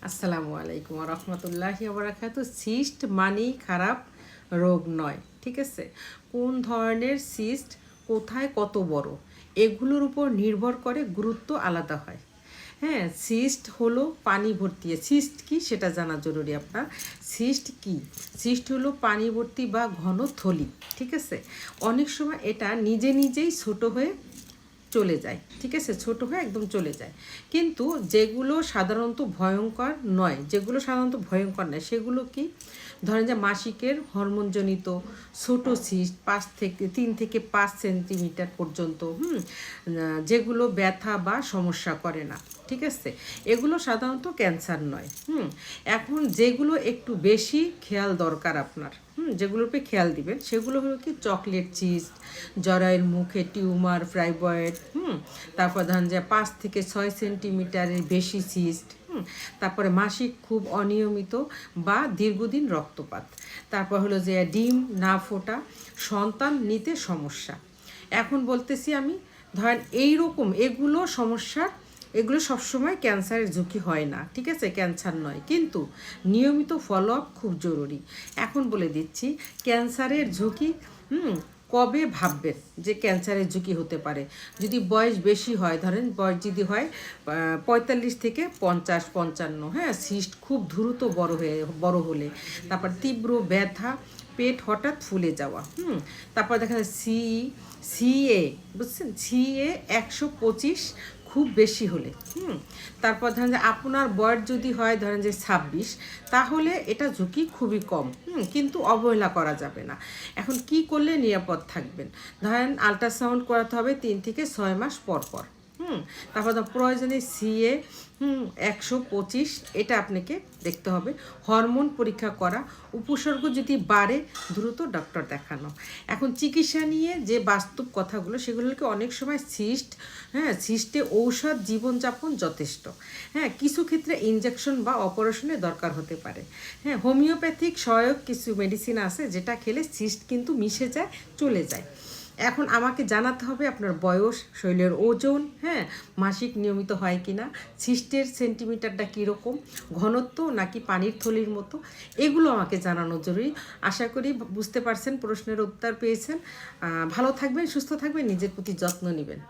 আসসালামু আলাইকুম রহমতুল্লাহি বারাকাতু। সিস্ট মানেই খারাপ রোগ নয়, ঠিক আছে? কোন ধরনের সিস্ট, কোথায়, কত বড়, এগুলোর উপর নির্ভর করে গুরুত্ব আলাদা হয়। হ্যাঁ, সিস্ট হলো পানি ভর্তি। সিস্ট কি সেটা জানা জরুরি আপনার। সিস্ট কি? সিস্ট হলো পানি ভর্তি বা ঘন থলি, ঠিক আছে? অনেক সময় এটা নিজে নিজেই ছোট হয়ে চলে যায়, ঠিক আছে? ছোট হয়ে একদম চলে যায়। কিন্তু যেগুলো সাধারণত ভয়ঙ্কর নয়, সেগুলো কি? ধরেন যে মাসিকের হরমোনজনিত ছোট সিস্ট 3 থেকে 5 সেন্টিমিটার পর্যন্ত, যেগুলো ব্যথা বা সমস্যা করে না, ঠিক আছে? এগুলো সাধারণত ক্যান্সার নয়। এখন যেগুলো একটু বেশি খেয়াল দরকার আপনার, যেগুলোর উপরে খেয়াল দিবেন, সেগুলো হলো কি চকলেট সিস্ট, জরায়ুর মুখে টিউমার, ফ্রাইবয়েড, তারপর ধরেন যে 5 থেকে 6 সেন্টিমিটারের বেশি সিস্ট, তারপরে মাসিক খুব অনিয়মিত বা দীর্ঘদিন রক্তপাত, তারপর হলো যে ডিম না ফোটা, সন্তান নিতে সমস্যা। এখন বলতেছি আমি, ধরেন এইরকম এগুলো সমস্যার, এগুলো সবসময় ক্যান্সারের ঝুঁকি হয় না, ঠিক আছে? ক্যান্সার নয়, কিন্তু নিয়মিত ফলো আপ খুব জরুরি। এখন বলে দিচ্ছি ক্যান্সারের ঝুঁকি। কবে ভাববেন যে ক্যান্সারের ঝুঁকি হতে পারে? যদি বয়স বেশি হয়, ধরেন বয়স যদি হয় 45 থেকে 50-55, হ্যাঁ, সিস্ট খুব দ্রুত বড় হলে, তারপর তীব্র ব্যথা, পেট হঠাৎ ফুলে যাওয়া, তারপর দেখা যায় সিএ, বুঝছেন, সিএ 125 খুব বেশি হলে, তারপর ধরেন যে আপনার বয়স যদি হয় ধরেন যে 26, তাহলে এটা ঝুঁকি খুবই কম, কিন্তু অবহেলা করা যাবে না। এখন কি করলে নিরাপদ থাকবেন? ধরেন আল্ট্রাসাউন্ড করাতে হবে 3 থেকে 6 মাস পর পর। তারপর প্রয়োজনে সিএ 125, এটা আপনাকে দেখতে হবে। হরমোন পরীক্ষা করা, উপসর্গ যদি বাড়ে দ্রুত ডক্টর দেখানো। এখন চিকিৎসা নিয়ে যে বাস্তব কথাগুলো, সেগুলোকে অনেক সময় সিস্টে ঔষধ, জীবনযাপন যথেষ্ট। হ্যাঁ, কিছু ক্ষেত্রে ইনজেকশন বা অপারেশনের দরকার হতে পারে। হ্যাঁ, হোমিওপ্যাথিক সহায়ক কিছু মেডিসিন আছে যেটা খেলে সিস্ট কিন্তু মিশে যায়, চলে যায়। এখন আমাকে জানাতে হবে আপনার বয়স, শরীরের ওজন, হ্যাঁ, মাসিক নিয়মিত হয় কি না, সিস্টের সেন্টিমিটারটা কীরকম, ঘনত্ব নাকি পানির থলির মতো, এগুলো আমাকে জানানো জরুরি। আশা করি বুঝতে পারছেন, প্রশ্নের উত্তর পেয়েছেন। ভালো থাকবেন, সুস্থ থাকবেন, নিজের প্রতি যত্ন নেবেন।